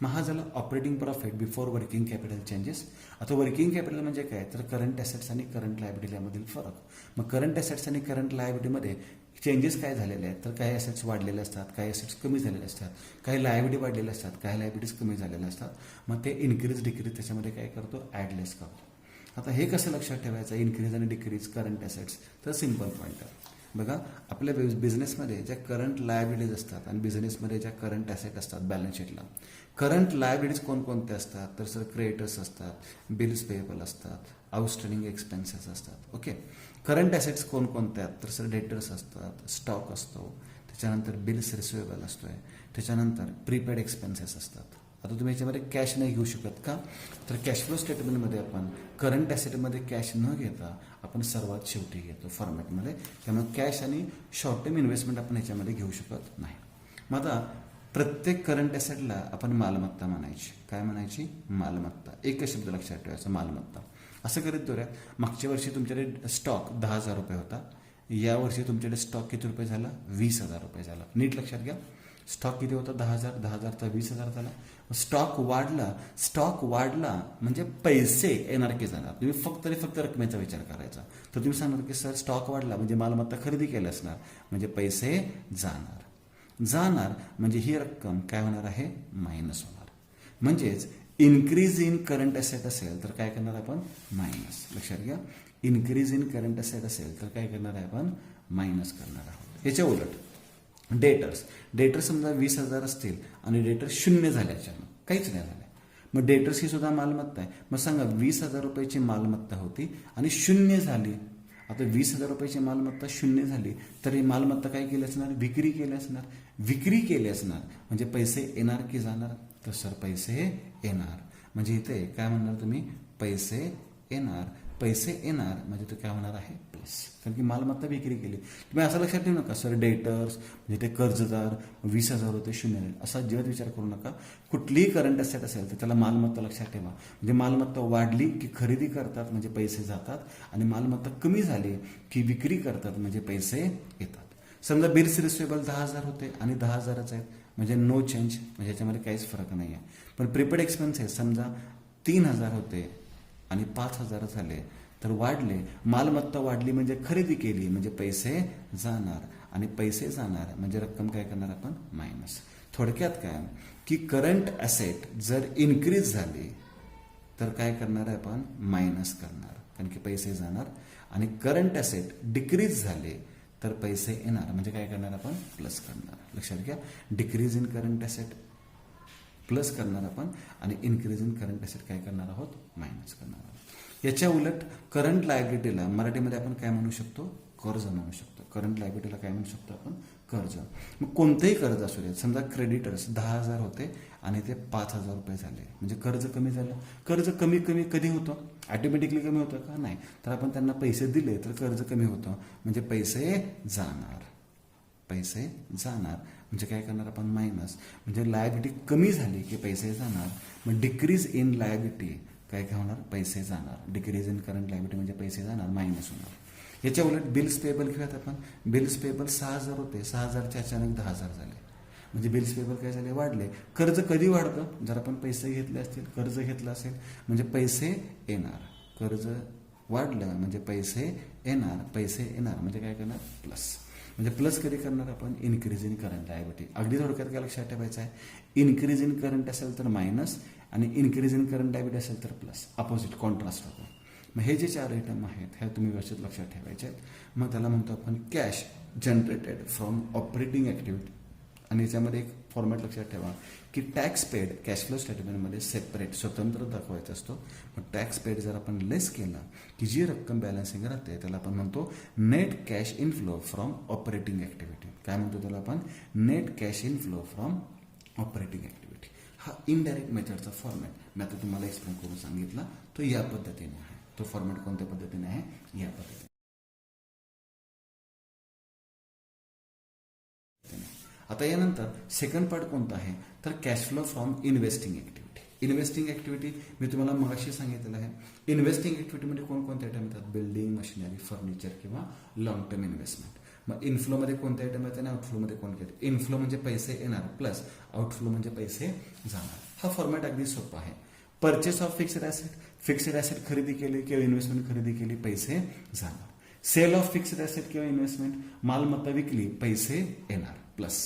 मग हा झाला operating profit before working capital changes. आता वर्किंग कॅपिटल म्हणजे काय, तर करंट ॲसेट्स आणि करंट लायबिलिटी यामधील फरक. मग करंट ॲसेट्स आणि करंट लायबिलिटीमध्ये चेंजेस काय झालेले आहेत, तर काही ॲसेट्स वाढलेले असतात, काही ॲसेट्स कमी झालेले असतात, काही लायबिलिटी वाढलेल्या असतात, काही लायबिलिटीज कमी झालेल्या असतात. मग ते इन्क्रीज डिक्रीज त्याच्यामध्ये काय करतो, ॲड लेस करतो. आता हे कसं लक्षात ठेवायचं, इन्क्रीज आणि डिक्रीज करंट ॲसेट्स, तर सिम्पल पॉईंट आहे. बघा, आपल्या बिझनेसमध्ये ज्या करंट लायबिलिटीज असतात आणि बिझनेसमध्ये ज्या करंट ॲसेट असतात बॅलन्स शीटला, करंट लायबिलिटीज कोणकोणते असतात, तर सर क्रेडिटर्स असतात, बिल्स पेएबल असतात, आउटस्टँडिंग एक्सपेन्सेस असतात. ओके. करंट ॲसेट्स कोणकोणते आहेत, तर सर डेटर्स असतात, स्टॉक असतो, त्याच्यानंतर बिल्स रिसिवेबल असतोय, त्याच्यानंतर प्रीपेड एक्सपेन्सेस असतात. आता तुम्ही याच्यामध्ये कॅश नाही घेऊ शकत का, तर कॅश फ्लो स्टेटमेंटमध्ये आपण करंट ॲसेटमध्ये कॅश न घेता आपण सर्वात शेवटी घेतो फॉर्मॅटमध्ये. त्यामुळे कॅश आणि शॉर्ट टर्म इन्व्हेस्टमेंट आपण ह्याच्यामध्ये घेऊ शकत नाही. मग आता प्रत्येक करंट ॲसेटला आपण मालमत्ता म्हणायची. काय म्हणायची, मालमत्ता. एकच शब्द लक्षात ठेवायचा, मालमत्ता. असं करीत धरूया, मागच्या वर्षी तुमच्याकडे स्टॉक 10,000 रुपये होता, या वर्षी तुमच्याकडे स्टॉक किती रुपये झाला, 20,000 रुपये झाला. नीट लक्षात घ्या, स्टॉक किती होता, 10,000, 10,000चा 20,000 झाला. स्टॉक वाढला म्हणजे पैसे येणार की जाणार. तुम्ही फक्त रकमेचा विचार करायचा. तर तुम्ही सांगणार की सर स्टॉक वाढला म्हणजे मालमत्ता खरेदी केली असणार, म्हणजे पैसे जाणार म्हणजे ही रक्कम काय होणार आहे, मायनस होणार. म्हणजेच इन्क्रीज इन करंट ॲसेट असेल तर काय करणार आपण, मायनस. लक्षात घ्या, इन्क्रीज इन करंट ॲसेट असेल तर काय करणार आहे आपण, मायनस करणार आहोत. याच्या उलट डेटर्स समजा 20,000 असतील आणि डेटर्स 0 झाल्याच्या काहीच नाही झालं, मग डेटर्स ही सुद्धा मालमत्ता आहे. मग सांगा 20,000 रुपयाची मालमत्ता होती आणि 0 झाली. आता 20,000 रुपयाची मालमत्ता 0 झाली तर ही मालमत्ता काय केली असणार, विक्री केली असणार म्हणजे पैसे येणार की जाणार, तर सर पैसे येणार. म्हणजे इथे काय म्हणणार तुम्ही, पैसे येणार म्हणजे ते काय होणार आहे, प्लस. कारण की मालमत्ता विक्री केली. तुम्ही असं लक्षात ठेवू नका सर डेटर्स म्हणजे ते कर्जदार 20,000 होते 0 झाले असा अजिबात विचार करू नका. कुठलीही करंट ॲसेट असेल तर त्याला मालमत्ता लक्षात ठेवा. म्हणजे मालमत्ता वाढली की खरेदी करतात म्हणजे पैसे जातात, आणि मालमत्ता कमी झाली की विक्री करतात म्हणजे पैसे येतात. समजा बिल्स रिसिवेबल 10,000 होते आणि 10,000च आहेत म्हणजे नो चेंज, म्हणजे याच्यामध्ये काहीच फरक नाही आहे. पण प्रीपेड एक्सपेन्सेस समजा 3,000 होते आणि 5,000 झाले तर वाढले, मालमत्ता वाढली म्हणजे खरेदी केली म्हणजे पैसे जाणार, आणि पैसे जाणार म्हणजे रक्कम काय करणार आपण, मायनस. थोडक्यात काय की करंट ॲसेट जर इन्क्रीज झाली तर काय करणार आहे आपण, मायनस करणार, कारण की पैसे जाणार. आणि करंट ॲसेट डिक्रीज झाले तर पैसे येणार म्हणजे काय करणार आपण, प्लस करणार. लक्षात घ्या, decrease in current asset plus करणार आपण, आणि इन्क्रीज इन करंट ॲसेट काय करणार आहोत, मायनस करणार आहोत. याच्या उलट करंट लायबिलिटीला मराठीमध्ये आपण काय म्हणू शकतो, कर्ज म्हणू शकतो. करंट लायबिलिटीला काय म्हणू शकतो आपण, कर्ज. मग कोणतेही कर्ज असू दे, समजा क्रेडिटर्स 10,000 होते आणि ते 5,000 रुपये झाले म्हणजे कर्ज कमी झालं. कर्ज कमी कधी होतं, ऑटोमॅटिकली कमी होतं का, नाही. तर आपण त्यांना पैसे दिले तर कर्ज कमी होतं म्हणजे पैसे जाणार म्हणजे काय करणार आपण, मायनस. म्हणजे लायबिलिटी कमी झाली की पैसे जाणार. मग डिक्रीज इन लायबिलिटी काय होणार, पैसे जाणार. डिक्रीज इन करंट लायबिलिटी म्हणजे पैसे जाणार, मायनस होणार. याच्या उलट बिल्स पेएबल घेऊयात आपण. बिल्स पेएबल 6,000 होते, 6,000चे अचानक 10,000 झाले म्हणजे बिल्स पेएबल काय झाले, वाढले. कर्ज कधी वाढतं, जर आपण पैसे घेतले असतील, कर्ज घेतलं असेल म्हणजे पैसे येणार. कर्ज वाढलं म्हणजे पैसे येणार म्हणजे काय करणार, प्लस. म्हणजे प्लस कधी करणार आपण, इन्क्रीज इन करंट लायबिलिटी. अगदी थोडक्यात काय लक्षात ठेवायचं आहे, इन्क्रीज इन करंट असेल तर मायनस आणि इन्क्रीज इन करंट लायबिलिटी असेल तर प्लस, अपोजिट कॉन्ट्रास्ट होतो. मग हे जे 4 आयटम आहेत हे तुम्ही व्यवस्थित लक्षात ठेवायचे आहेत. मग त्याला म्हणतो आपण cash generated from operating activity आणि याच्यामध्ये एक फॉर्मॅट लक्षात ठेवा की टॅक्स पेड कॅश फ्लो स्टेटमेंटमध्ये सेपरेट स्वतंत्र दाखवायचा असतो. मग टॅक्स पेड जर आपण लेस केला की जी रक्कम बॅलन्सिंग राहते त्याला आपण म्हणतो net cash inflow from operating activity. काय म्हणतो त्याला आपण? Net cash inflow from operating activity. हा इनडायरेक्ट मेथडचा फॉर्मॅट मी आता तुम्हाला एक्सप्लेन करून सांगितला. तो या पद्धतीने आहे. तो फॉर्मॅट कोणत्या पद्धतीने आहे? या पद्धतीने. आता यानंतर सेकंड पार्ट कोणता आहे तर cash flow from investing activity. Investing activity मी तुम्हाला मगाशी सांगितलेलं आहे. इन्व्हेस्टिंग ॲक्टिव्हिटीमध्ये कोणकोणते आयटम येतात? बिल्डिंग, मशिनरी, फर्निचर किंवा लॉंग टर्म इन्व्हेस्टमेंट. मग इनफ्लोमध्ये कोणते आयटम येतात आणि आउटफ्लोमध्ये कोणते येतात? इनफ्लो म्हणजे पैसे येणार प्लस आउटफ्लो म्हणजे पैसे जाणार. हा फॉर्मॅट अगदी सोपा आहे. Purchase of fixed asset, fixed asset खरेदी केली किंवा इन्व्हेस्टमेंट खरेदी केली, पैसे जाणार. सेल ऑफ फिक्स्ड ॲसेट किंवा इन्व्हेस्टमेंट, मालमत्ता विकली, पैसे येणार plus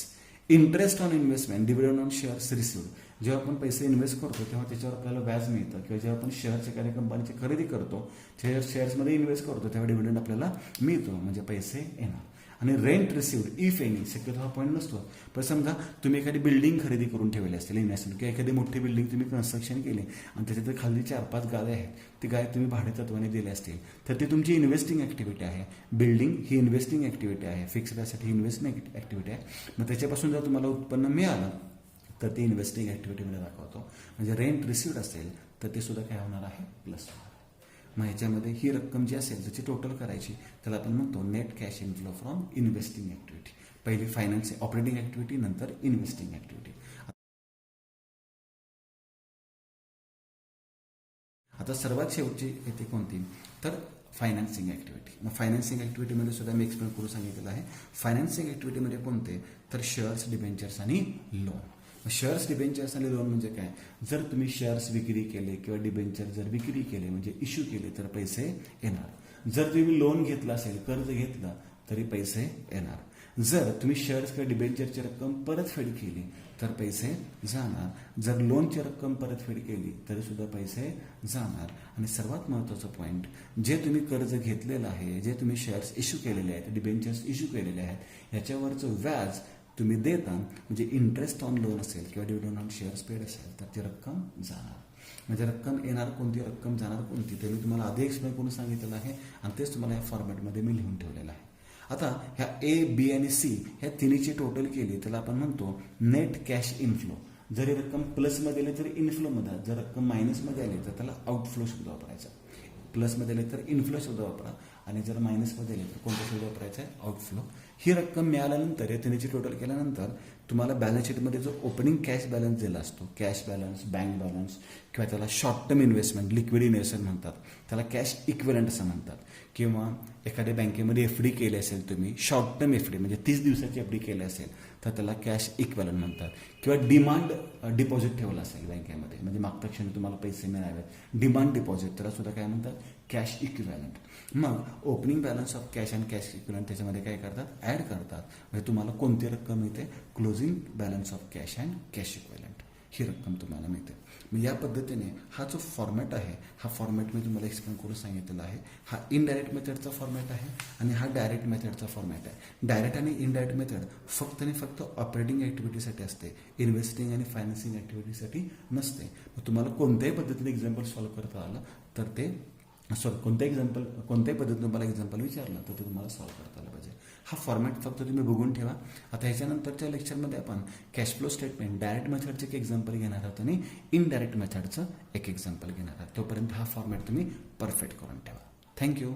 interest on investment, dividend on shares received. जेव्हा आपण पैसे इन्व्हेस्ट करतो तेव्हा त्याच्यावर आपल्याला व्याज मिळतं किंवा जेव्हा आपण शेअरच्या एखाद्या कंपनीची खरेदी करतो, शेअर्समध्ये इन्व्हेस्ट करतो तेव्हा डिव्हिडंड आपल्याला मिळतो म्हणजे पैसे येणार. आणि रेंट रिसिव्ड इफ एनी, शक्यतो हा पॉईंट नसतो. पण समजा तुम्ही एखादी बिल्डिंग खरेदी करून ठेवली असतील इन्व्हेस्टमेंट किंवा एखादी मोठी बिल्डिंग तुम्ही कन्स्ट्रक्शन केली आणि त्याच्यात खाली 4-5 गाळे आहेत, ती गाय तुम्ही भाडे तत्वाने दिले असतील तर ती तुमची इन्व्हेस्टिंग ॲक्टिव्हिटी आहे. बिल्डिंग ही इन्व्हेस्टिंग ॲक्टिव्हिटी आहे, फिक्स्ड ॲसेट ही इन्व्हेस्टिंग ॲक्टिव्हिटी आहे. मग त्याच्यापासून जर तुम्हाला उत्पन्न मिळालं तर ते इन्व्हेस्टिंग ॲक्टिव्हिटीमध्ये दाखवतो. म्हणजे रेंट रिसिव्ड असेल तर ते सुद्धा काय होणार आहे? प्लस. मग ह्याच्यामध्ये ही रक्कम जी असेल त्याची टोटल करायची त्याला आपण म्हणतो net cash inflow from investing activity. पहिली फायनान्स ऑपरेटिंग ॲक्टिव्हिटी, नंतर इन्व्हेस्टिंग ॲक्टिव्हिटी. आता सर्वात शेवटची येते कोणती तर फायनान्सिंग ॲक्टिव्हिटी. मग फायनान्सिंग ॲक्टिव्हिटीमध्ये सुद्धा मी एक्सप्लेन करून सांगितलेलं आहे. फायनान्सिंग ॲक्टिव्हिटीमध्ये कोणते तर शेअर्स, डिबेंचर्स आणि लोन. शेअर्स, डिबेंचर्स आणि लोन म्हणजे काय? जर तुम्ही शेअर्स विक्री केले किंवा डिबेंचर जर विक्री केले म्हणजे इश्यू केले तर पैसे येणार. जर तुम्ही लोन घेतला असेल, कर्ज घेतला तरी पैसे येणार. जर तुम्ही शेअर्स किंवा डिबेंचरची रक्कम परतफेड केली तर पैसे जाणार. जर लोनची रक्कम परतफेड केली तरी सुद्धा पैसे जाणार. आणि सर्वात महत्त्वाचं पॉईंट, जे तुम्ही कर्ज घेतलेलं आहे, जे तुम्ही शेअर्स इश्यू केलेले आहेत, डिबेंचर्स इश्यू केलेले आहेत, याच्यावरचं व्याज तुम्ही देता म्हणजे इंटरेस्ट ऑन लोन असेल किंवा डिव्हिडंड ऑन शेअर्स पेड असेल तर ती रक्कम जाणार. म्हणजे रक्कम येणार कोणती, रक्कम जाणार कोणती, ते मी तुम्हाला आधी एक्सप्लेन करून सांगितलेलं आहे आणि तेच तुम्हाला या फॉर्मॅटमध्ये मी लिहून ठेवलेलं आहे. आता ह्या ए, बी आणि सी ह्या तिन्हीची टोटल केली त्याला आपण म्हणतो नेट कॅश इनफ्लो. जर ही रक्कम प्लसमध्ये आली तर इनफ्लोमध्ये, जर रक्कम मायनसमध्ये आली तर त्याला आउटफ्लो शब्द वापरायचा. प्लसमध्ये आले तर इनफ्लो शब्द वापरा आणि जर मायनसमध्ये आले तर कोणता शब्द वापरायचा आहे? आउटफ्लो. ही रक्कम मिळाल्यानंतर या तिन्हीची टोटल केल्यानंतर तुम्हाला बॅलन्स शीटमध्ये जो ओपनिंग कॅश बॅलन्स दिला असतो, कॅश बॅलन्स, बँक बॅलन्स किंवा त्याला short term investment, liquid investment म्हणतात, त्याला कॅश इक्विवलंट असं म्हणतात. किंवा एखाद्या बँकेमध्ये एफडी केली असेल तुम्ही, शॉर्ट टर्म एफडी म्हणजे 30 दिवसाची एफडी केली असेल तर त्याला कॅश इक्विवलंट म्हणतात. किंवा डिमांड डिपॉझिट ठेवलं असेल बँकेमध्ये म्हणजे मागच्या क्षणी तुम्हाला पैसे मिळावेत, डिमांड डिपॉझिट, त्याला सुद्धा काय म्हणतात? Cash equivalent. मग opening balance of cash and cash equivalent त्याच्यामध्ये काय करतात? ॲड करतात. म्हणजे तुम्हाला कोणती रक्कम मिळते? Closing balance of cash and cash equivalent ही रक्कम तुम्हाला मिळते. मग या पद्धतीने हा जो फॉर्मॅट आहे हा फॉर्मॅट मी तुम्हाला एक्सप्लेन करून सांगितलेला आहे. हा इनडायरेक्ट मेथडचा फॉर्मॅट आहे आणि हा डायरेक्ट मेथडचा फॉर्मॅट आहे. डायरेक्ट आणि इनडायरेक्ट मेथड फक्त आणि फक्त ऑपरेटिंग ॲक्टिव्हिटीसाठी असते, इन्व्हेस्टिंग आणि फायनान्सिंग ॲक्टिव्हिटीसाठी नसते. मग तुम्हाला कोणत्याही पद्धतीने एक्झाम्पल सॉल्व्ह करता आलं तर ते कोणत्याही पद्धतीने तुम्हाला एक्झाम्पल विचारलं तर ते तुम्हाला सॉल्व्ह करता आलं पाहिजे. हा फॉर्मॅट फक्त तुम्ही बघून ठेवा. आता ह्याच्यानंतरच्या लेक्चरमध्ये आपण कॅश फ्लो स्टेटमेंट डायरेक्ट मेथडचं एक एक्झाम्पल घेणार आहोत आणि इनडायरेक्ट मेथडचं एक एक्झाम्पल घेणार आहोत. तोपर्यंत हा फॉर्मॅट तुम्ही परफेक्ट करून ठेवा. थँक्यू.